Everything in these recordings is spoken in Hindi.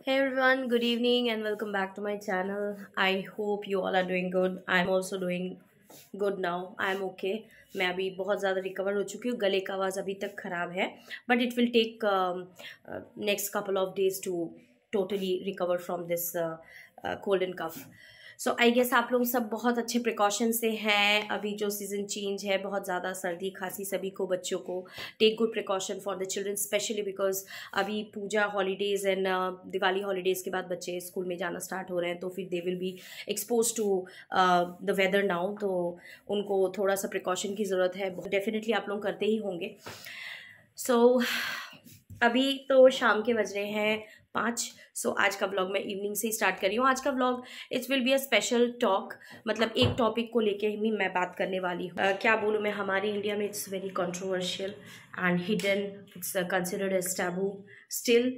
Hey everyone, good evening and welcome back to my channel. I hope you all are doing good. I'm also doing good now. I'm okay. मैं अभी बहुत ज़्यादा रिकवर हो चुकी हूँ. गले का आवाज़ अभी तक ख़राब है, but it will take next couple of days to totally recover from this cold and cough. So I guess आप लोग सब बहुत अच्छे प्रिकॉशन से हैं. अभी जो सीज़न चेंज है, बहुत ज़्यादा सर्दी खांसी सभी को, बच्चों को. Take good precaution for the children specially because अभी Puja holidays and Diwali holidays के बाद बच्चे स्कूल में जाना स्टार्ट हो रहे हैं, तो फिर they will be expose to the weather now. तो उनको थोड़ा सा प्रिकॉशन की ज़रूरत है. डेफिनेटली आप लोग करते ही होंगे. सो अभी तो शाम के बज रहे हैं 5. सो आज का व्लॉग मैं इवनिंग से ही स्टार्ट कर रही हूँ. आज का vlog it's will be a special talk. मतलब एक टॉपिक को लेके ही मैं बात करने वाली हूँ. क्या बोलूँ मैं, हमारे इंडिया में it's very controversial and hidden. It's considered as taboo still.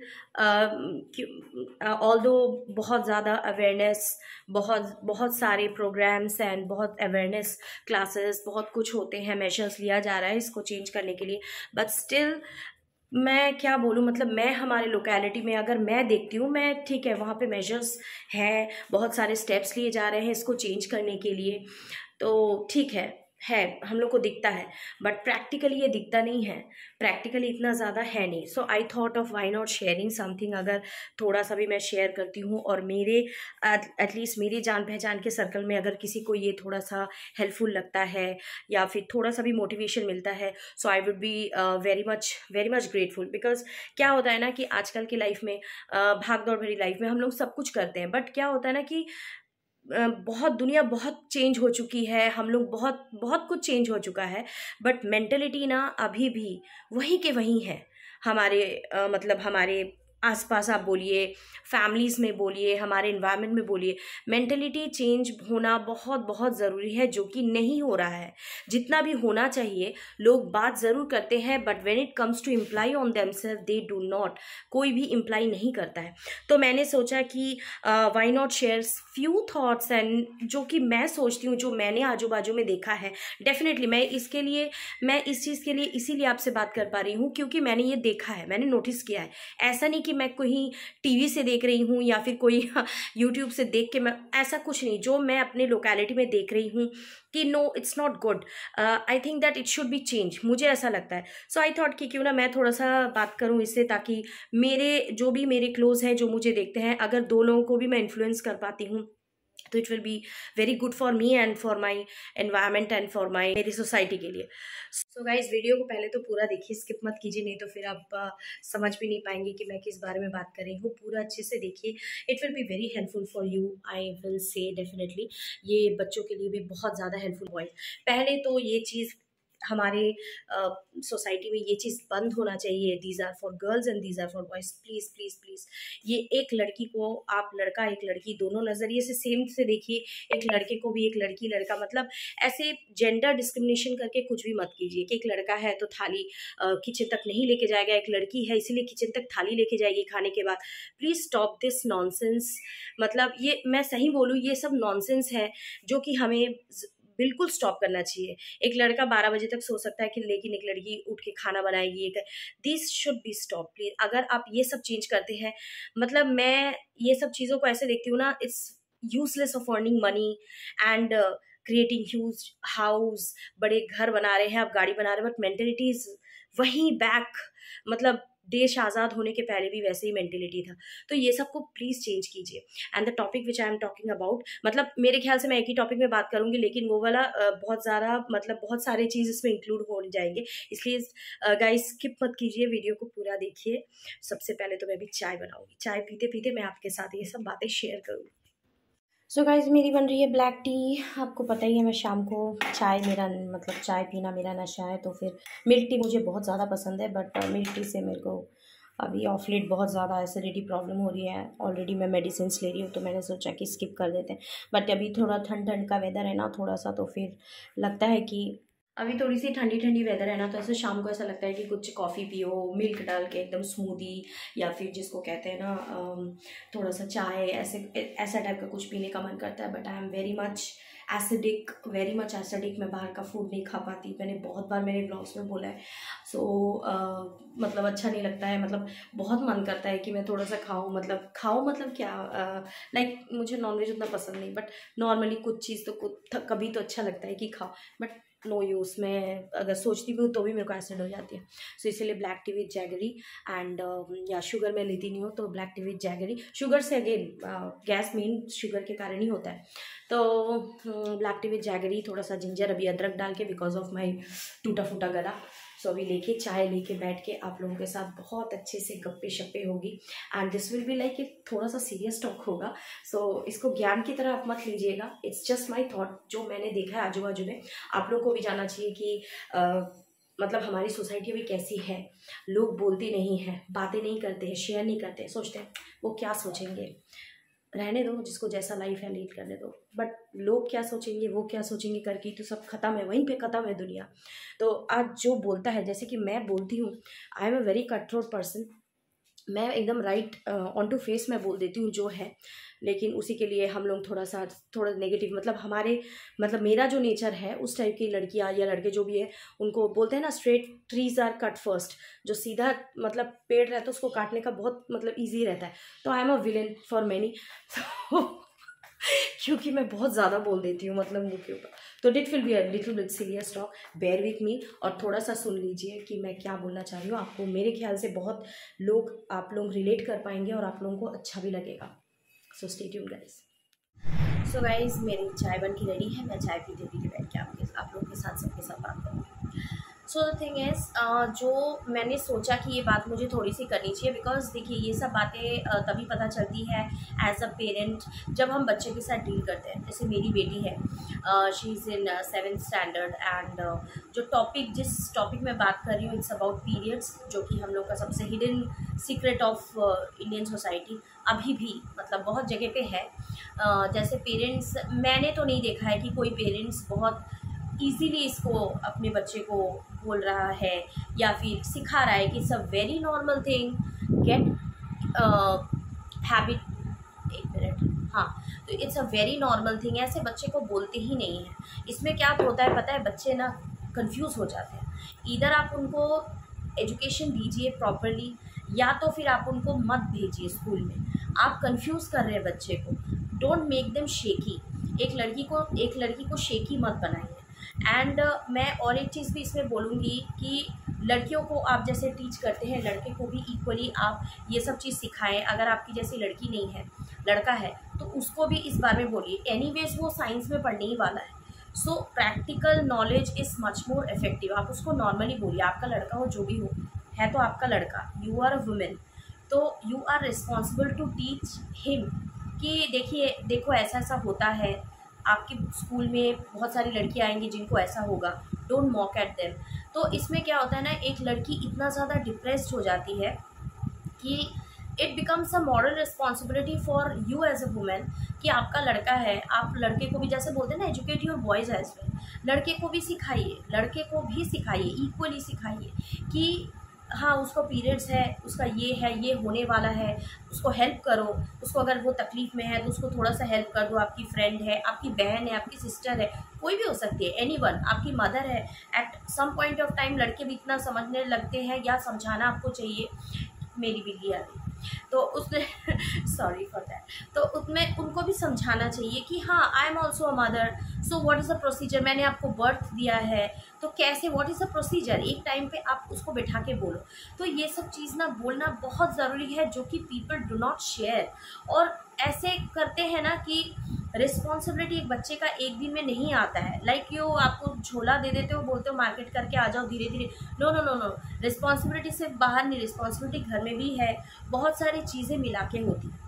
Although बहुत ज़्यादा अवेयरनेस, बहुत सारे प्रोग्राम्स एंड बहुत अवेयरनेस क्लासेस, बहुत कुछ होते हैं, मेजर्स लिया जा रहा है इसको चेंज करने के लिए. बट स्टिल मैं क्या बोलूँ, मतलब मैं हमारे लोकेलिटी में अगर मैं देखती हूँ, मैं ठीक है वहाँ पे मेजर्स हैं, बहुत सारे स्टेप्स लिए जा रहे हैं इसको चेंज करने के लिए. तो ठीक है हम लोग को दिखता है, बट प्रैक्टिकली ये दिखता नहीं है. प्रैक्टिकली इतना ज़्यादा है नहीं. So I thought of why not sharing something. अगर थोड़ा सा भी मैं शेयर करती हूँ और मेरे एटलीस्ट मेरी जान पहचान के सर्कल में अगर किसी को ये थोड़ा सा हेल्पफुल लगता है या फिर थोड़ा सा भी मोटिवेशन मिलता है, so I would be very much grateful. Because क्या होता है ना कि आजकल की लाइफ में, भाग दौड़ भरी लाइफ में हम लोग सब कुछ करते हैं, बट क्या होता है ना कि बहुत दुनिया बहुत चेंज हो चुकी है. हम लोग बहुत बहुत कुछ चेंज हो चुका है, बट मेंटेलिटी ना अभी भी वहीं के वहीं है. हमारे मतलब हमारे आसपास आप बोलिए, फैमिलीज़ में बोलिए, हमारे इन्वायरमेंट में बोलिए, मेंटेलिटी चेंज होना बहुत बहुत ज़रूरी है, जो कि नहीं हो रहा है. जितना भी होना चाहिए लोग बात ज़रूर करते हैं, but when it comes to imply on themselves they do not. कोई भी इम्प्लाई नहीं करता है. तो मैंने सोचा कि why not share few thoughts and जो कि मैं सोचती हूँ, जो मैंने आजू बाजू में देखा है. डेफिनेटली मैं इस चीज़ के लिए इसीलिए आपसे बात कर पा रही हूँ क्योंकि मैंने ये देखा है, मैंने नोटिस किया है. ऐसा नहीं कि मैं कहीं टीवी से देख रही हूँ या फिर कोई यूट्यूब से देख के, मैं ऐसा कुछ नहीं. जो मैं अपने लोकेलिटी में देख रही हूँ कि no it's not good. I think that it should be change. मुझे ऐसा लगता है. सो आई थॉट कि क्यों ना मैं थोड़ा सा बात करूँ इससे, ताकि जो भी मेरे क्लोज हैं, जो मुझे देखते हैं, अगर 2 लोगों को भी मैं इन्फ्लुएंस कर पाती हूँ, तो it will be very good for me and for my environment and for मेरी सोसाइटी के लिए. सो गाइज वीडियो को पहले तो पूरा देखिए, स्किप मत कीजिए, नहीं तो फिर आप समझ भी नहीं पाएंगे कि मैं किस बारे में बात कर रही हूँ. पूरा अच्छे से देखिए. It will be very helpful for you, I will से डेफिनेटली. ये बच्चों के लिए भी बहुत ज़्यादा हेल्पफुल बॉयज. पहले तो ये चीज़ हमारे सोसाइटी में ये चीज़ बंद होना चाहिए. These are for girls and these are for boys. Please please please. ये एक लड़की को आप लड़का, एक लड़की, दोनों नज़रिए से सेम से देखिए. एक लड़के को भी एक लड़की, लड़का, मतलब ऐसे जेंडर डिस्क्रिमिनेशन करके कुछ भी मत कीजिए कि एक लड़का है तो थाली किचन तक नहीं लेके जाएगा, एक लड़की है इसीलिए किचन तक थाली लेके जाएगी खाने के बाद. Please stop this nonsense. मतलब ये मैं सही बोलूँ, ये सब नॉनसेंस है जो कि हमें बिल्कुल स्टॉप करना चाहिए. एक लड़का 12 बजे तक सो सकता है कि, लेकिन एक लड़की उठ के खाना बनाएगी. This should be stop please. अगर आप ये सब चेंज करते हैं, मतलब मैं ये सब चीज़ों को ऐसे देखती हूँ ना, it's useless of earning money and creating huge house. बड़े घर बना रहे हैं, आप गाड़ी बना रहे हैं, बट मेंटेलिटी इज वहीं बैक. मतलब देश आज़ाद होने के पहले भी वैसे ही मेंटेलिटी था. तो ये सबको प्लीज़ चेंज कीजिए. And the topic which I am talking about, मतलब मेरे ख्याल से मैं एक ही टॉपिक में बात करूंगी, लेकिन वो वाला बहुत ज़्यादा, मतलब बहुत सारे चीज़ इसमें इंक्लूड हो जाएंगे. इसलिए गाइस स्किप मत कीजिए, वीडियो को पूरा देखिए. सबसे पहले तो मैं भी चाय बनाऊंगी. चाय पीते पीते मैं आपके साथ ये सब बातें शेयर करूँगी. सो गाइज मेरी बन रही है ब्लैक टी. आपको पता ही है मैं शाम को चाय, मेरा मतलब चाय पीना मेरा नशा है. तो फिर मिल्क टी मुझे बहुत ज़्यादा पसंद है, बट मिल्क टी से मेरे को अभी ऑफ लेट बहुत ज़्यादा एसिडिटी प्रॉब्लम हो रही है. ऑलरेडी मैं मेडिसिन ले रही हूँ, तो मैंने सोचा कि स्किप कर देते हैं. बट अभी थोड़ा ठंड का वेदर है ना थोड़ा सा, तो फिर लगता है कि अभी थोड़ी सी ठंडी ठंडी वेदर है ना, तो ऐसे शाम को ऐसा लगता है कि कुछ कॉफ़ी पियो, मिल्क डाल के एकदम स्मूदी, या फिर जिसको कहते हैं ना थोड़ा सा चाय, ऐसे ऐसा टाइप का कुछ पीने का मन करता है। But I am very much acidic. मैं बाहर का फूड नहीं खा पाती, मैंने बहुत बार मेरे ब्लॉग्स में बोला है। मतलब अच्छा नहीं लगता है, मतलब बहुत मन करता है कि मैं थोड़ा सा खाऊं, मतलब क्या, लाइक मुझे नॉनवेज उतना पसंद नहीं, बट नॉर्मली कुछ चीज़ तो कभी तो अच्छा लगता है कि खाओ, बट नो यूज़। मैं अगर सोचती भी हूँ तो भी मेरे को एसिड हो जाती है। सो इसलिए black T with jaggery and या शुगर मैं लेती नहीं हूँ, तो black T with jaggery. Sugar से अगेन गैस मेन शुगर के कारण ही होता है, तो ब्लैक टी विथ जैगरी, थोड़ा सा जिंजर, अभी अदरक डाल के, बिकॉज ऑफ माई टूटा फूटा गला। सो अभी चाय लेके बैठ के आप लोगों के साथ बहुत अच्छे से गप्पे शप्पे होगी, and this will be like एक थोड़ा सा सीरियस टॉक होगा। सो इसको ज्ञान की तरह आप मत लीजिएगा, इट्स जस्ट माई थॉट, जो मैंने देखा है आजू बाजू में। आप लोग को भी जानना चाहिए कि मतलब हमारी सोसाइटी अभी कैसी है। लोग बोलते नहीं हैं, बातें नहीं करते हैं, शेयर नहीं करते हैं, सोचते हैं वो क्या सोचेंगे, रहने दो, जिसको जैसा लाइफ है लीड करने दो। बट लोग क्या सोचेंगे, वो क्या सोचेंगे करके तो सब खत्म है, वहीं पे ख़त्म है दुनिया। तो आज जो बोलता है, जैसे कि मैं बोलती हूँ, I am a very cut throat person, मैं एकदम राइट ऑन टू फेस मैं बोल देती हूँ जो है। लेकिन उसी के लिए हम लोग थोड़ा नेगेटिव, मतलब मेरा जो नेचर है, उस टाइप की लड़कियाँ या लड़के जो भी है, उनको बोलते हैं ना, straight trees are cut first. जो सीधा मतलब पेड़ रहता है उसको काटने का बहुत मतलब ईजी रहता है। तो I am a villain for many, क्योंकि मैं बहुत ज़्यादा बोल देती हूँ मतलब मुँह के ऊपर। तो it will be a little bit serious talk, bear with me, और थोड़ा सा सुन लीजिए कि मैं क्या बोलना चाह रही हूँ। आपको मेरे ख्याल से आप लोग रिलेट कर पाएंगे और आप लोगों को अच्छा भी लगेगा। सो stay tuned guys. So guys, मेरी चाय बन के रेडी है, मैं चाय पीते पीते बैठ के आप लोगों के साथ सबके साथ बात करूँगी। सो द थिंग इज़, जो मैंने सोचा कि ये बात मुझे थोड़ी सी करनी चाहिए, बिकॉज देखिए ये सब बातें तभी पता चलती है एज अ पेरेंट, जब हम बच्चे के साथ डील करते हैं। जैसे मेरी बेटी है, she is in 7th standard, and जिस टॉपिक में बात कर रही हूँ, इट्स अबाउट पीरियड्स, जो कि हम लोग का सबसे hidden secret of Indian society अभी भी मतलब बहुत जगह पे है। जैसे पेरेंट्स, मैंने तो नहीं देखा है कि कोई पेरेंट्स बहुत ईजीली इसको अपने बच्चे को बोल रहा है या फिर सिखा रहा है कि it's a very normal thing, get habit, एक मिनट, हाँ, तो it's a very normal thing, ऐसे बच्चे को बोलते ही नहीं है। इसमें क्या होता है पता है, बच्चे ना कंफ्यूज हो जाते हैं। इधर आप उनको एजुकेशन दीजिए प्रॉपरली, या तो फिर आप उनको मत भेजिए स्कूल में। आप कंफ्यूज कर रहे हैं बच्चे को, डोंट मेक देम शेकी। एक लड़की को शेकी मत बनाइए। एंड मैं और एक चीज़ भी इसमें बोलूँगी कि लड़कियों को आप जैसे टीच करते हैं, लड़के को भी इक्वली आप ये सब चीज़ सिखाएं। अगर आपकी जैसी लड़की नहीं है, लड़का है, तो उसको भी इस बारे में बोलिए। एनीवेज वो साइंस में पढ़ने ही वाला है, सो practical knowledge is much more effective. आप उसको नॉर्मली बोलिए, आपका लड़का हो जो भी हो, है तो आपका लड़का, यू आर अ वुमेन, तो you are responsible to teach him कि देखो ऐसा ऐसा होता है। आपके स्कूल में बहुत सारी लड़कियाँ आएंगी जिनको ऐसा होगा, डोंट मॉक एट देम। तो इसमें क्या होता है ना, एक लड़की इतना ज़्यादा डिप्रेस्ड हो जाती है कि it becomes a moral responsibility for you as a women कि आपका लड़का है। आप लड़के को भी, जैसे बोलते हैं ना, educate your boys as well, लड़के को भी सिखाइए, इक्वली सिखाइए कि हाँ, उसको पीरियड्स है, उसका ये होने वाला है, उसको हेल्प करो। उसको अगर वो तकलीफ़ में है तो उसको थोड़ा सा हेल्प कर दो। आपकी फ्रेंड है, आपकी बहन है, आपकी सिस्टर है, कोई भी हो सकती है, एनीवन, आपकी मदर है। At some point of time लड़के भी इतना समझने लगते हैं, या समझाना आपको चाहिए। मेरी बिल्ली आ गई तो उसने सॉरी फॉर दैट। तो उसमें उनको भी समझाना चाहिए कि हाँ, I am also a mother, so what is the procedure, मैंने आपको बर्थ दिया है तो कैसे, व्हाट इज़ द प्रोसीजर, एक टाइम पे आप उसको बैठा के बोलो। तो ये सब चीज़ ना बोलना बहुत ज़रूरी है, जो कि पीपल डू नॉट शेयर। और ऐसे करते हैं ना कि रिस्पॉन्सिबिलिटी एक बच्चे का एक दिन में नहीं आता है। लाइक यू आपको झोला दे देते हो, बोलते हो मार्केट करके आ जाओ धीरे धीरे। No no no no, responsibility सिर्फ बाहर नहीं, रिस्पॉन्सिबिलिटी घर में भी है। बहुत सारी चीज़ें मिला के होती है।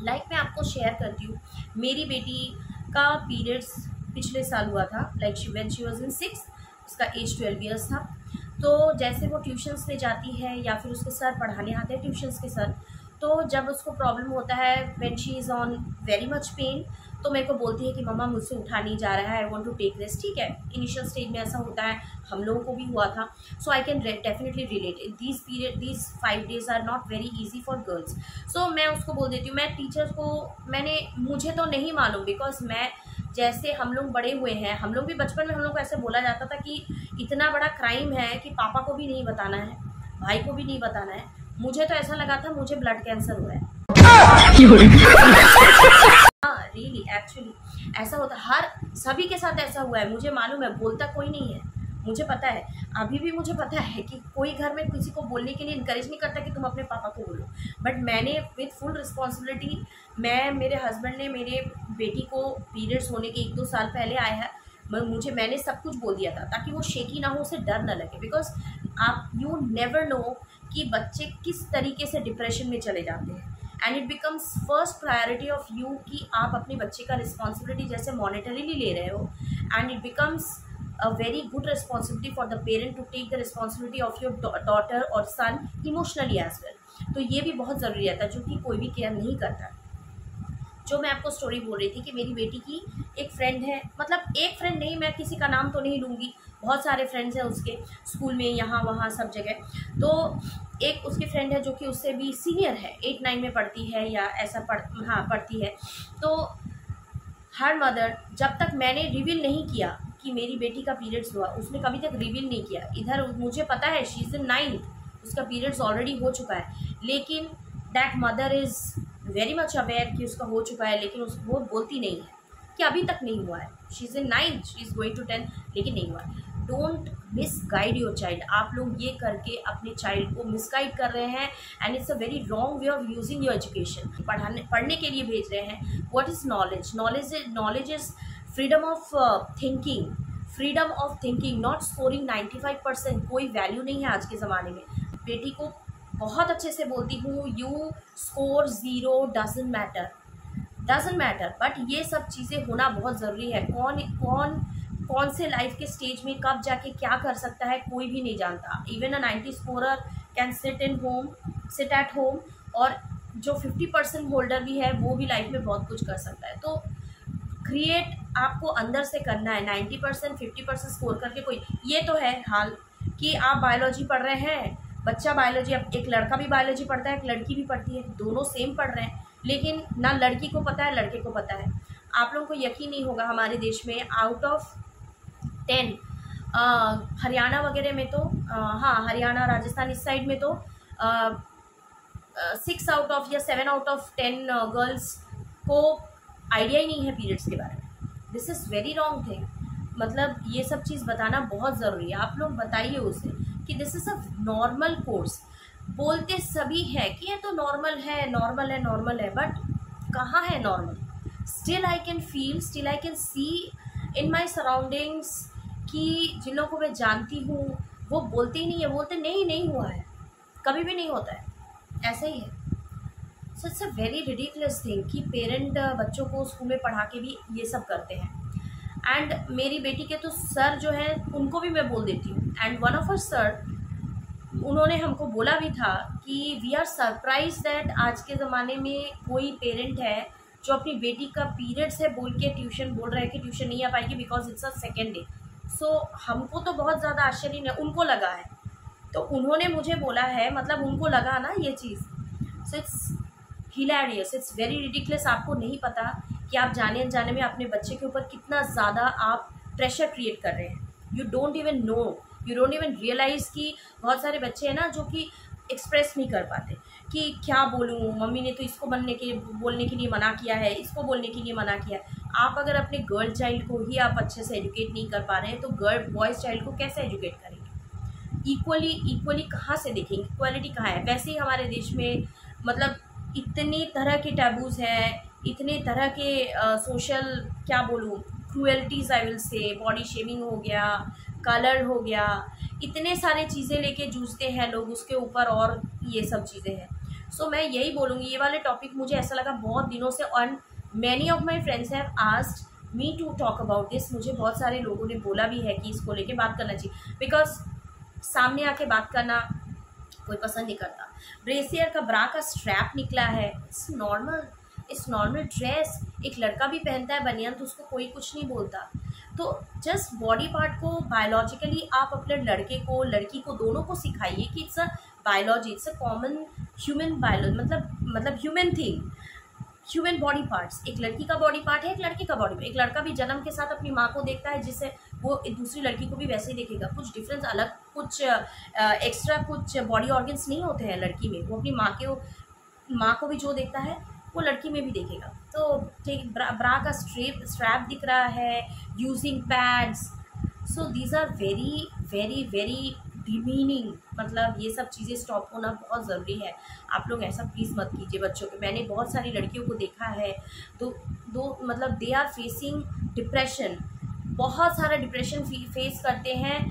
लाइक मैं आपको शेयर करती हूँ, मेरी बेटी का पीरियड्स पिछले साल हुआ था। लाइक शी वॉज इन 6, उसका एज 12 ईयर्स था। तो जैसे वो ट्यूशन्स में जाती है या फिर उसके सर पढ़ाने आते हैं, ट्यूशन्स के सर, तो जब उसको प्रॉब्लम होता है, when she is on very much pain, तो मेरे को बोलती है कि मम्मा मुझसे उठा नहीं जा रहा है, I want to take rest. ठीक है, इनिशियल स्टेज में ऐसा होता है, हम लोगों को भी हुआ था। So I can definitely relate. These 5 days are not very easy for girls. So मैं उसको बोल देती हूँ, मैं टीचर्स को मुझे तो नहीं मालूम, बिकॉज मैं जैसे हम लोग बड़े हुए हैं, हम लोग भी बचपन में हम लोग को ऐसे बोला जाता था कि इतना बड़ा क्राइम है कि पापा को भी नहीं बताना है, भाई को भी नहीं बताना है। मुझे तो ऐसा लगा था मुझे ब्लड कैंसर हुआ है। हाँ रियली एक्चुअली ऐसा होता, हर सभी के साथ ऐसा हुआ है, मुझे मालूम है। बोलता कोई नहीं है, मुझे पता है। अभी भी मुझे पता है कि कोई घर में किसी को बोलने के लिए इनकरेज नहीं करता कि तुम अपने पापा को बोलो, बट मैंने विथ फुल रिस्पॉन्सिबिलिटी, मेरे हस्बैंड ने मेरे बेटी को पीरियड्स होने के 1-2 साल पहले आया है, मैंने सब कुछ बोल दिया था ताकि वो शेकी ना हो, उसे डर ना लगे। बिकॉज आप यू नेवर नो कि बच्चे किस तरीके से डिप्रेशन में चले जाते हैं, and it becomes first priority of you कि आप अपने बच्चे का रिस्पॉन्सिबिलिटी जैसे मॉनिटरीली ले रहे हो, and it becomes a very good responsibility for the parent to take the responsibility of your daughter or son emotionally as well। तो ये भी बहुत ज़रूरी रहता है, जो कि कोई भी केयर नहीं करता। जो मैं आपको स्टोरी बोल रही थी कि मेरी बेटी की एक फ्रेंड है, मतलब एक फ्रेंड नहीं, मैं किसी का नाम तो नहीं लूँगी, बहुत सारे फ्रेंड्स हैं उसके, स्कूल में, यहाँ वहाँ सब जगह। तो एक उसकी फ्रेंड है जो कि उससे भी सीनियर है, 8-9 में पढ़ती है या ऐसा पढ़ती है। तो हर मदर, जब तक मैंने रिवील नहीं किया कि मेरी बेटी का पीरियड्स हुआ, उसने कभी तक रिवील नहीं किया। इधर मुझे पता है शी इज़ इन 9th, उसका पीरियड्स ऑलरेडी हो चुका है, लेकिन that mother is very much aware कि उसका हो चुका है, लेकिन वो बोलती नहीं है कि अभी तक नहीं हुआ है। She is in 9th, she is going to 10, लेकिन नहीं हुआ है। Don't misguide your child. आप लोग ये करके अपने चाइल्ड को मिसगाइड कर रहे हैं, and it's a very wrong way of using your education. पढ़ने के लिए भेज रहे हैं। What is knowledge? Knowledge is freedom of thinking, not scoring 95%। कोई वैल्यू नहीं है आज के ज़माने में। बेटी को बहुत अच्छे से बोलती हूँ, you score 0 doesn't matter, but ये सब चीज़ें होना बहुत ज़रूरी है। कौन से लाइफ के स्टेज में कब जाके क्या कर सकता है कोई भी नहीं जानता। Even a 90 scorer can sit at home, और जो 50% होल्डर भी है वो भी लाइफ में बहुत कुछ कर सकता है। तो क्रिएट आपको अंदर से करना है। 90% 50% स्कोर करके कोई, ये तो है हाल कि आप बायोलॉजी पढ़ रहे हैं, बच्चा बायोलॉजी, अब एक लड़का भी बायोलॉजी पढ़ता है, एक लड़की भी पढ़ती है, दोनों सेम पढ़ रहे हैं, लेकिन ना लड़की को पता है लड़के को पता है। आप लोगों को यकीन नहीं होगा, हमारे देश में आउट ऑफ 10 हरियाणा वगैरह में तो हरियाणा, राजस्थान, इस साइड में तो 6 आउट ऑफ या 7 आउट ऑफ 10 गर्ल्स को आइडिया ही नहीं है पीरियड्स के बारे में। This is very wrong thing. मतलब ये सब चीज़ बताना बहुत ज़रूरी है। आप लोग बताइए उसे कि this is a normal course. बोलते सभी है कि ये तो नॉर्मल है, बट कहाँ है normal? Still I can feel, still I can see in my surroundings कि जिन लोगों को मैं जानती हूँ वो बोलते ही नहीं है, बोलते नहीं हुआ है, कभी भी नहीं होता है, ऐसा ही है। So it's a very ridiculous thing कि पेरेंट बच्चों को स्कूल में पढ़ा के भी ये सब करते हैं। एंड मेरी बेटी के तो सर जो है उनको भी मैं बोल देती हूँ, and one of our sir, उन्होंने हमको बोला भी था कि वी आर सरप्राइज दैट आज के ज़माने में कोई पेरेंट है जो अपनी बेटी का पीरियड्स है बोल के ट्यूशन बोल रहा है कि ट्यूशन नहीं आ पाएगी because it's a second day. So हमको तो बहुत ज़्यादा आश्चर्य नहीं, उनको लगा है, तो उन्होंने मुझे बोला है, मतलब उनको लगा ना ये चीज़। So it's hilarious, it's very ridiculous. आपको नहीं पता कि आप जाने अनजाने में अपने बच्चे के ऊपर कितना ज़्यादा आप प्रेशर क्रिएट कर रहे हैं। You don't even know, you don't even realise कि बहुत सारे बच्चे हैं ना जो कि एक्सप्रेस नहीं कर पाते कि क्या बोलूँ, मम्मी ने तो इसको बोलने के लिए मना किया है, इसको बोलने के लिए मना किया है। आप अगर अपने गर्ल चाइल्ड को ही आप अच्छे से एजुकेट नहीं कर पा रहे हैं तो बॉयज़ चाइल्ड को कैसे एजुकेट करेंगे? इक्वली कहाँ से देखेंगे? इक्वालिटी कहाँ है? वैसे ही हमारे देश में मतलब इतनी तरह के टैबूज़ हैं, इतने तरह के सोशल क्या बोलूँ, cruelties I will say, body shaming हो गया, कलर हो गया, इतने सारे चीज़ें लेके जूझते हैं लोग उसके ऊपर, और ये सब चीज़ें हैं। सो मैं यही बोलूँगी, ये वाले टॉपिक मुझे ऐसा लगा बहुत दिनों से, और many of my friends have asked me to talk about this. मुझे बहुत सारे लोगों ने बोला भी है कि इसको लेके बात करना चाहिए, बिकॉज सामने आके बात करना कोई पसंद नहीं करता। ब्रेसियर का ब्रा का स्ट्रैप निकला है, it's normal, it's normal dress. एक लड़का भी पहनता है बनियान तो उसको कोई कुछ नहीं बोलता। तो जस्ट बॉडी पार्ट को बायोलॉजिकली आप अपने लड़के को लड़की को दोनों को सिखाइए कि it's a biology, it's a common human biology, मतलब human thing, human body parts. एक लड़की का बॉडी पार्ट है, एक लड़के का बॉडी पार्ट। एक लड़का भी जन्म के साथ अपनी माँ को देखता है, जिससे वो एक दूसरी लड़की को भी वैसे ही देखेगा। कुछ डिफरेंस अलग, कुछ एक्स्ट्रा कुछ बॉडी ऑर्गन्स नहीं होते हैं लड़की में। वो अपनी माँ को भी जो देखता है वो लड़की में भी देखेगा। तो ठीक, ब्रा का स्ट्रैप दिख रहा है, using pads, so these are very very very demeaning. मतलब ये सब चीज़ें स्टॉप होना बहुत ज़रूरी है। आप लोग ऐसा प्लीज़ मत कीजिए बच्चों के। मैंने बहुत सारी लड़कियों को देखा है तो मतलब दे आर फेसिंग डिप्रेशन, बहुत सारा डिप्रेशन फेस करते हैं,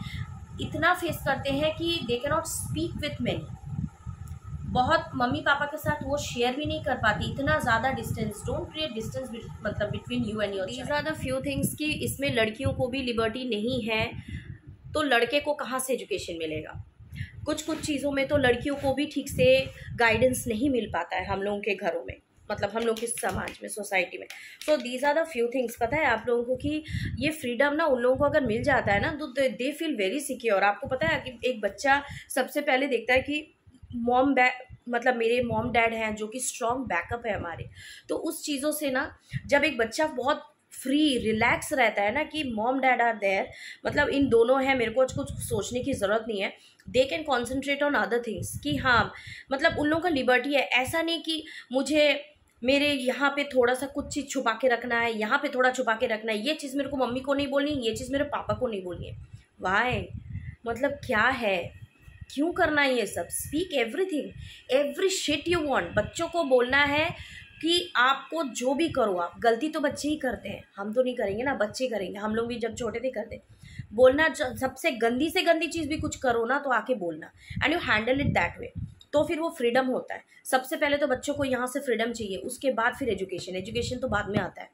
इतना फेस करते हैं कि they can not speak with many. बहुत मम्मी पापा के साथ वो शेयर भी नहीं कर पाती, इतना ज़्यादा डिस्टेंस। डोंट क्रिएट डिस्टेंस मतलब between you and your child. These are the few things कि इसमें लड़कियों को भी लिबर्टी नहीं है तो लड़के को कहाँ से एजुकेशन मिलेगा। कुछ चीज़ों में तो लड़कियों को भी ठीक से गाइडेंस नहीं मिल पाता है हम लोगों के घरों में, मतलब हम लोग के समाज में, सोसाइटी में। So these are the few things. पता है आप लोगों को कि ये फ्रीडम ना उन लोगों को अगर मिल जाता है ना तो दे फील वेरी सिक्योर। आपको पता है कि एक बच्चा सबसे पहले देखता है कि मतलब मेरे मॉम डैड हैं जो कि स्ट्रॉन्ग बैकअप है हमारे। तो उस चीज़ों से ना जब एक बच्चा बहुत फ्री रिलैक्स रहता है ना कि मॉम डैड आर देयर, मतलब इन दोनों हैं, मेरे को कुछ सोचने की ज़रूरत नहीं है, they can concentrate on other things. कि हाँ मतलब उन लोगों का लिबर्टी है। ऐसा नहीं कि मुझे मेरे यहाँ पे थोड़ा सा कुछ चीज़ छुपा के रखना है, यहाँ पे थोड़ा छुपा के रखना है, ये चीज़ मेरे को मम्मी को नहीं बोलनी, ये चीज़ मेरे पापा को नहीं बोलनी है। वाई, मतलब क्या है, क्यों करना है ये सब। Speak everything, every shit you want. बच्चों को बोलना है कि आपको जो भी करो आप, गलती तो बच्चे ही करते हैं, हम तो नहीं करेंगे ना, बच्चे करेंगे। हम लोग भी जब छोटे थे करते। बोलना सबसे गंदी से गंदी चीज़ भी कुछ करो ना तो आके बोलना, and you handle it that way, तो फिर वो फ्रीडम होता है। सबसे पहले तो बच्चों को यहाँ से फ्रीडम चाहिए, उसके बाद फिर एजुकेशन तो बाद में आता है।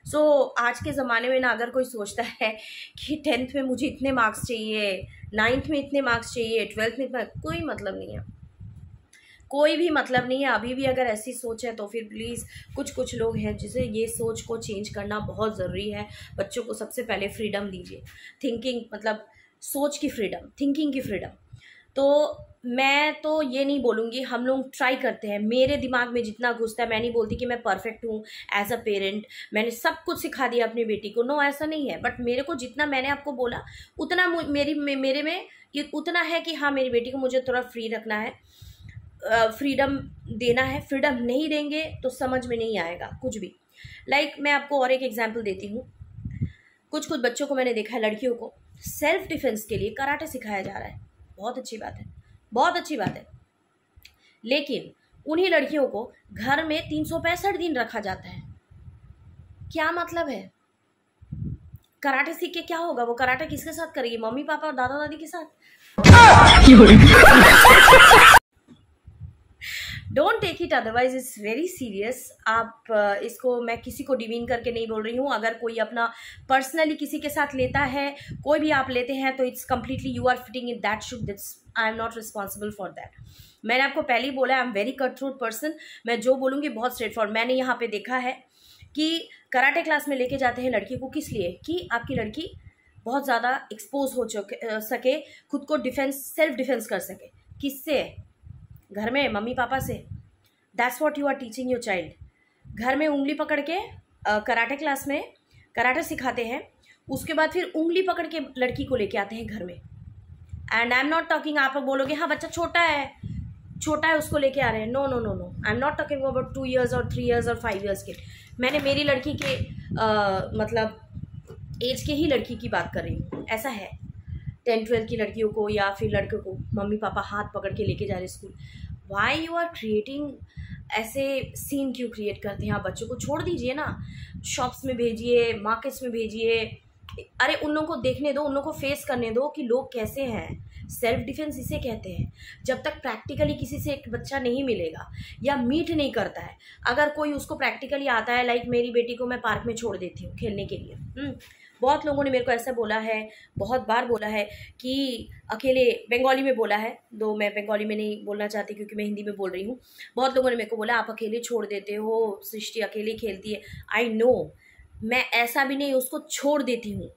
सो आज के ज़माने में ना अगर कोई सोचता है कि 10th में मुझे इतने मार्क्स चाहिए, 9th में इतने मार्क्स चाहिए, 12th में इतना, कोई मतलब नहीं है, कोई भी मतलब नहीं है। अभी भी अगर ऐसी सोच है तो फिर प्लीज़ कुछ लोग हैं जिसे ये सोच को चेंज करना बहुत ज़रूरी है। बच्चों को सबसे पहले फ्रीडम दीजिए, थिंकिंग, मतलब सोच की फ्रीडम, थिंकिंग की फ्रीडम। तो मैं तो ये नहीं बोलूँगी, हम लोग ट्राई करते हैं, मेरे दिमाग में जितना घुसता है, मैं नहीं बोलती कि मैं परफेक्ट हूँ एज अ पेरेंट, मैंने सब कुछ सिखा दिया अपनी बेटी को, नो ऐसा नहीं है। बट मेरे को जितना मैंने आपको बोला उतना मेरे में उतना है कि हाँ मेरी बेटी को मुझे थोड़ा फ्री रखना है, फ्रीडम देना है। फ्रीडम नहीं देंगे तो समझ में नहीं आएगा कुछ भी। मैं आपको और एक एग्जांपल देती हूँ। कुछ बच्चों को मैंने देखा है, लड़कियों को सेल्फ डिफेंस के लिए कराटे सिखाया जा रहा है, बहुत अच्छी बात है, बहुत अच्छी बात है। लेकिन उन्हीं लड़कियों को घर में 365 दिन रखा जाता है। क्या मतलब है? कराटे सीख के क्या होगा? वो कराटे किसके साथ करेगी? मम्मी पापा और दादा दादी के साथ? Don't take it otherwise it's very serious. आप इसको, मैं किसी को डिमीन करके नहीं बोल रही हूँ। अगर कोई अपना पर्सनली किसी के साथ लेता है, कोई भी आप लेते हैं, तो it's completely you are fitting in that should, that's I am not responsible for that. मैंने आपको पहले ही बोला, I am very cut throat person. मैं जो बोलूँगी बहुत स्ट्रेट फॉरवर्ड। मैंने यहाँ पे देखा है कि कराटे क्लास में लेके जाते हैं लड़की को, किस लिए? कि आपकी लड़की बहुत ज़्यादा एक्सपोज हो सके, खुद को डिफेंस, सेल्फ डिफेंस कर सके। किससे? घर में मम्मी पापा से। That's what you are teaching your child. घर में उंगली पकड़ के कराटे क्लास में कराटे सिखाते हैं, उसके बाद फिर उंगली पकड़ के लड़की को लेके आते हैं घर में। And I am not talking, आप बोलोगे हाँ बच्चा छोटा है उसको लेके आ रहे हैं। No no no no, I am not talking about 2 years और 3 years और 5 years के। मैंने मेरी लड़की के मतलब एज के ही लड़की की बात कर रही हूँ। ऐसा है 10-12 की लड़कियों को या फिर लड़कों को मम्मी पापा हाथ पकड़ के लेके जा रहे school. Why you are creating, ऐसे सीन क्यों क्रिएट करते हैं? आप बच्चों को छोड़ दीजिए ना, शॉप्स में भेजिए, मार्केट्स में भेजिए। अरे उन लोगों को देखने दो, उन लोगों को फेस करने दो कि लोग कैसे हैं। सेल्फ डिफेंस इसे कहते हैं। जब तक प्रैक्टिकली किसी से एक बच्चा नहीं मिलेगा या मीट नहीं करता है, अगर कोई उसको प्रैक्टिकली आता है, लाइक मेरी बेटी को मैं पार्क में छोड़ देती हूँ खेलने के लिए, बहुत लोगों ने मेरे को ऐसा बोला है, बहुत बार बोला है कि अकेले, बंगाली में बोला है, दो मैं बंगाली में नहीं बोलना चाहती क्योंकि मैं हिंदी में बोल रही हूँ। बहुत लोगों ने मेरे को बोला आप अकेले छोड़ देते हो, सृष्टि अकेले खेलती है। आई नो, मैं ऐसा भी नहीं उसको छोड़ देती हूँ।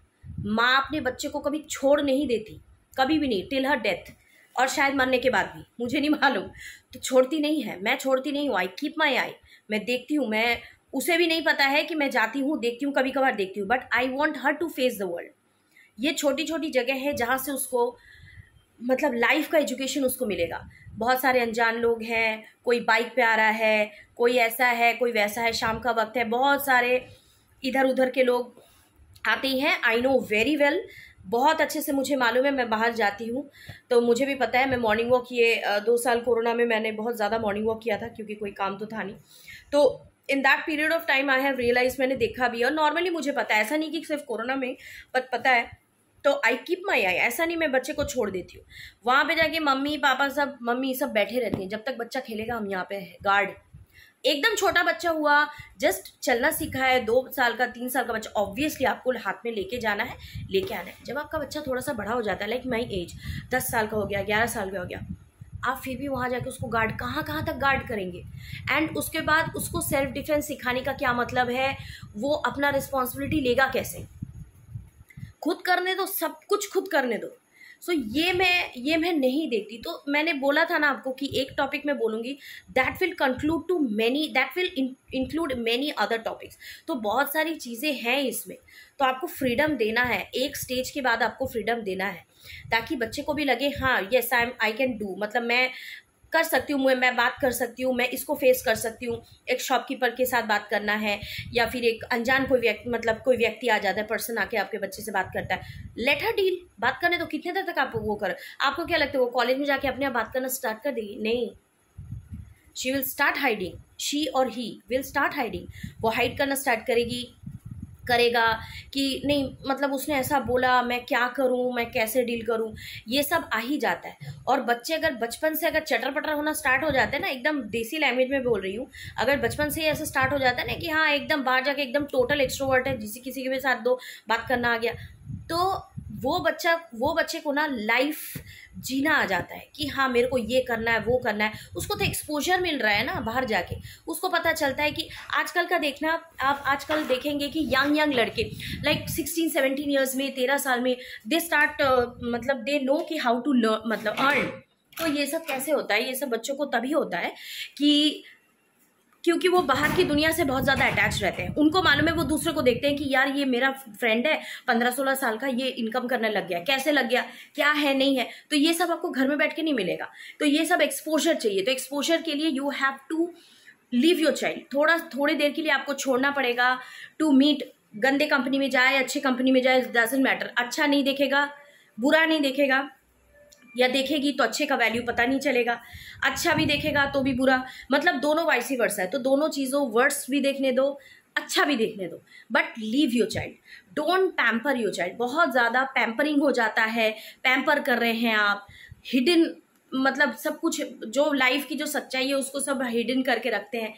माँ अपने बच्चे को कभी छोड़ नहीं देती, कभी भी नहीं, टिल हर डेथ, और शायद मरने के बाद भी, मुझे नहीं मालूम। तो छोड़ती नहीं है, मैं छोड़ती नहीं हूँ। आई कीप माई आई, मैं देखती हूँ। मैं उसे भी नहीं पता है कि मैं जाती हूँ, देखती हूँ, कभी कभार देखती हूँ, but I want her to face the world. ये छोटी छोटी जगह है जहाँ से उसको मतलब लाइफ का एजुकेशन उसको मिलेगा। बहुत सारे अनजान लोग हैं, कोई बाइक पे आ रहा है, कोई ऐसा है, कोई वैसा है, शाम का वक्त है, बहुत सारे इधर उधर के लोग आते हैं। आई नो वेरी वेल, बहुत अच्छे से मुझे मालूम है, मैं बाहर जाती हूँ तो मुझे भी पता है। मैं मॉर्निंग वॉक ये 2 साल कोरोना में मैंने बहुत ज़्यादा मॉर्निंग वॉक किया था क्योंकि कोई काम तो था नहीं। तो in that period of time I have realise, मैंने देखा भी, और नॉर्मली मुझे पता है, ऐसा नहीं कि सिर्फ कोरोना में, बट पता है। तो आई कीप माई आई, ऐसा नहीं मैं बच्चे को छोड़ देती हूँ। वहाँ पे जाके मम्मी पापा सब, मम्मी सब बैठे रहते हैं, जब तक बच्चा खेलेगा हम यहाँ पे है गार्ड। एकदम छोटा बच्चा हुआ, जस्ट चलना सीखा है, 2 साल का 3 साल का बच्चा, ऑब्वियसली आपको हाथ में लेके जाना है, लेके आना है। जब आपका बच्चा थोड़ा सा बड़ा हो जाता है, लाइक माई एज, 10 साल का हो गया, 11 साल का हो गया, आप फिर भी वहाँ जाके उसको गार्ड, कहाँ कहाँ तक गार्ड करेंगे। एंड उसके बाद उसको सेल्फ डिफेंस सिखाने का क्या मतलब है, वो अपना रिस्पॉन्सिबिलिटी लेगा कैसे, खुद करने दो, सब कुछ खुद करने दो। सो ये मैं नहीं देखती। तो मैंने बोला था ना आपको कि एक टॉपिक मैं बोलूँगी, that will conclude to many, that will include many other topics. तो बहुत सारी चीज़ें हैं इसमें, तो आपको फ्रीडम देना है, एक स्टेज के बाद आपको फ्रीडम देना है, ताकि बच्चे को भी लगे हाँ येस आई कैन डू, मतलब मैं कर सकती हूँ, मैं बात कर सकती हूँ, मैं इसको फेस कर सकती हूँ। एक शॉपकीपर के साथ बात करना है, या फिर एक अनजान कोई व्यक्ति, मतलब कोई व्यक्ति आ जाता है, पर्सन आके आपके बच्चे से बात करता है, लेट हर डील, बात करने दो। कितने देर तक आप वो कर, आपको क्या लगता है वो कॉलेज में जाके अपने आप बात करना स्टार्ट कर देगी? नहीं, she will start hiding, she और ही विल स्टार्ट हाइडिंग। वो हाइड करना स्टार्ट करेगा कि नहीं, मतलब उसने ऐसा बोला, मैं क्या करूं, मैं कैसे डील करूं, ये सब आ ही जाता है। और बच्चे अगर बचपन से अगर चटर पटर होना स्टार्ट हो जाते हैं ना, एकदम देसी लैंग्वेज में बोल रही हूँ, अगर बचपन से ही ऐसा स्टार्ट हो जाता है ना कि हाँ एकदम बाहर जाके एकदम टोटल एक्सट्रोवर्ट है, किसी के भी साथ दो बात करना आ गया, तो वो बच्चे को ना लाइफ जीना आ जाता है कि हाँ मेरे को ये करना है, वो करना है। उसको तो एक्सपोजर मिल रहा है ना बाहर जाके, उसको पता चलता है कि आजकल का देखना, आप आजकल देखेंगे कि यंग लड़के लाइक 16-17 ईयर्स में, 13 साल में दे स्टार्ट, मतलब दे नो कि हाउ टू लर्न, मतलब अर्न। तो ये सब कैसे होता है, ये सब बच्चों को तभी होता है कि क्योंकि वो बाहर की दुनिया से बहुत ज़्यादा अटैच रहते हैं। उनको मालूम है, वो दूसरे को देखते हैं कि यार ये मेरा फ्रेंड है 15-16 साल का, ये इनकम करने लग गया, कैसे लग गया, क्या है नहीं है। तो ये सब आपको घर में बैठ के नहीं मिलेगा, तो ये सब एक्सपोजर चाहिए। तो एक्सपोजर के लिए you have to leave your child, थोड़ी देर के लिए आपको छोड़ना पड़ेगा टू मीट। गंदे कंपनी में जाए, अच्छे कंपनी में जाए, डजंट मैटर, अच्छा नहीं देखेगा, बुरा नहीं देखेगा, या देखेगी तो अच्छे का वैल्यू पता नहीं चलेगा, अच्छा भी देखेगा तो भी बुरा, मतलब दोनों वाइसी वर्सा है। तो दोनों चीज़ों, वर्ड्स भी देखने दो, अच्छा भी देखने दो, but leave your child, don't pamper your child. बहुत ज़्यादा पैम्परिंग हो जाता है, पैम्पर कर रहे हैं आप, हिडन, मतलब सब कुछ जो लाइफ की जो सच्चाई है उसको सब हिडन करके रखते हैं,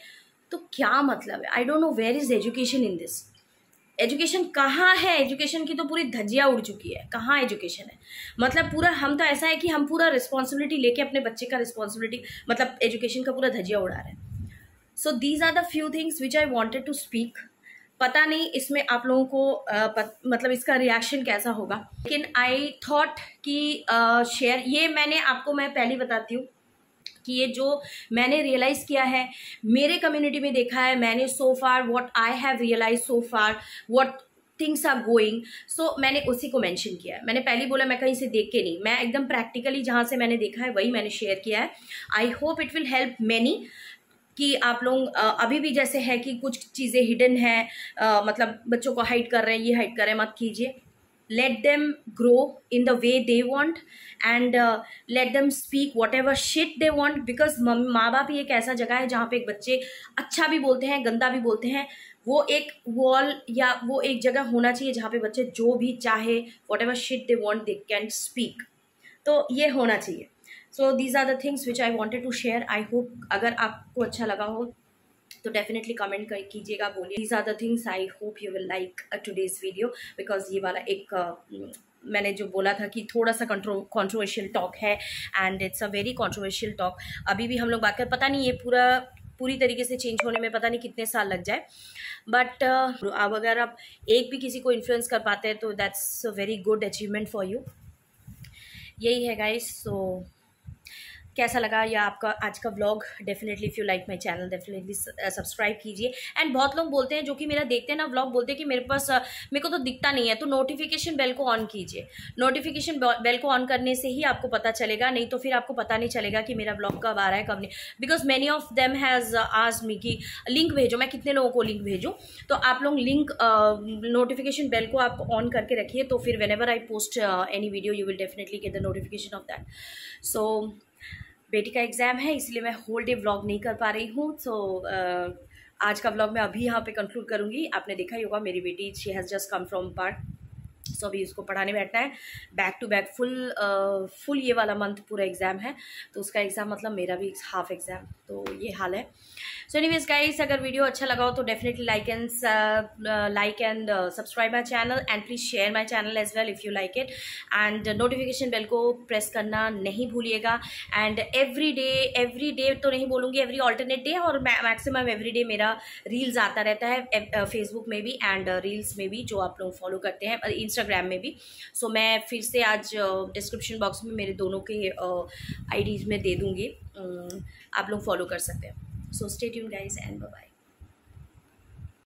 तो क्या मतलब है? I don't know where is education in this. Education कहाँ है? एजुकेशन की तो पूरी धज्जियाँ उड़ चुकी है, कहाँ एजुकेशन है? मतलब पूरा हम तो ऐसा है कि हम पूरा रिस्पॉन्सिबिलिटी लेके अपने बच्चे का रिस्पॉन्सिबिलिटी, मतलब एजुकेशन का पूरा धज्जियाँ उड़ा रहे हैं। So these are the few things which I wanted to speak. पता नहीं इसमें आप लोगों को मतलब इसका रिएक्शन कैसा होगा, लेकिन आई थॉट कि शेयर, ये मैंने आपको, मैं पहले बताती हूँ कि ये जो मैंने रियलाइज़ किया है, मेरे कम्युनिटी में देखा है मैंने, so far what I have realise so far, what things are going, so मैंने उसी को मेंशन किया है। मैंने पहले बोला मैं कहीं से देख के नहीं, मैं एकदम प्रैक्टिकली जहाँ से मैंने देखा है वही मैंने शेयर किया है। I hope it will help many, कि आप लोग अभी भी जैसे है कि कुछ चीज़ें हिडन है, मतलब बच्चों को हाइड कर रहे हैं, ये हाइड कर रहे हैं, मत कीजिए। let them grow in the way they want and let them speak whatever shit they want, because माँ बाप ही एक ऐसा जगह है जहाँ पे एक बच्चे अच्छा भी बोलते हैं, गंदा भी बोलते हैं। वो एक वॉल या वो एक जगह होना चाहिए जहाँ पे बच्चे जो भी चाहे whatever shit they want they can speak, तो ये होना चाहिए। So these are the things which I wanted to share. I hope अगर आपको अच्छा लगा हो तो डेफिनेटली कमेंट कर कीजिएगा, बोलिए these are the things I hope you will like today's video, because ये वाला एक मैंने जो बोला था कि थोड़ा सा कंट्रोवर्शियल टॉक है, and it's a very controversial talk. अभी भी हम लोग बात कर, पता नहीं ये पूरी तरीके से चेंज होने में पता नहीं कितने साल लग जाए, बट अब अगर आप एक भी किसी को इन्फ्लुएंस कर पाते हैं तो that's a very good achievement for you. यही है गाइस। सो कैसा लगा या आपका आज का vlog, definitely if you like my channel definitely subscribe कीजिए। एंड बहुत लोग बोलते हैं जो कि मेरा देखते हैं ना व्लॉग, बोलते हैं कि मेरे को तो दिखता नहीं है, तो नोटिफिकेशन बेल को ऑन कीजिए। नोटिफिकेशन बेल को ऑन करने से ही आपको पता चलेगा, नहीं तो फिर आपको पता नहीं चलेगा कि मेरा व्लॉग कब आ रहा है कब नहीं। Because many of them has asked me कि लिंक भेजो, मैं कितने लोगों को लिंक भेजूँ, तो आप लोग लिंक नोटिफिकेशन बेल को आप ऑन करके रखिए, तो फिर whenever I post any video you will definitely get the notification of that. So बेटी का एग्ज़ाम है इसलिए मैं होल डे व्लॉग नहीं कर पा रही हूँ। सो आज का व्लॉग मैं अभी यहाँ पे कंक्लूड करूँगी। आपने देखा ही होगा मेरी बेटी, she has just come from park, so अभी उसको पढ़ाने बैठना है, बैक टू बैक फुल ये वाला मंथ पूरा एग्ज़ाम है, तो उसका एग्ज़ाम मतलब मेरा भी हाफ एग्ज़ाम, तो ये हाल है। सो एनीवेज गाइस, अगर वीडियो अच्छा लगा हो तो definitely like and subscribe my channel, and please share my channel as well if you like it, and notification bell को प्रेस करना नहीं भूलिएगा। एंड एवरी डे तो नहीं बोलूँगी, एवरी ऑल्टरनेट डे और मैक्सिमम एवरी डे मेरा रील्स आता रहता है फेसबुक में भी एंड रील्स में भी, जो आप लोग फॉलो करते हैं, इंस्टाग्राम में भी। सो मैं फिर से आज डिस्क्रिप्शन बॉक्स में मेरे दोनों के आईडीज़ में दे दूँगी, आप लोग फॉलो कर सकते हैं। So stay tuned guys and bye bye.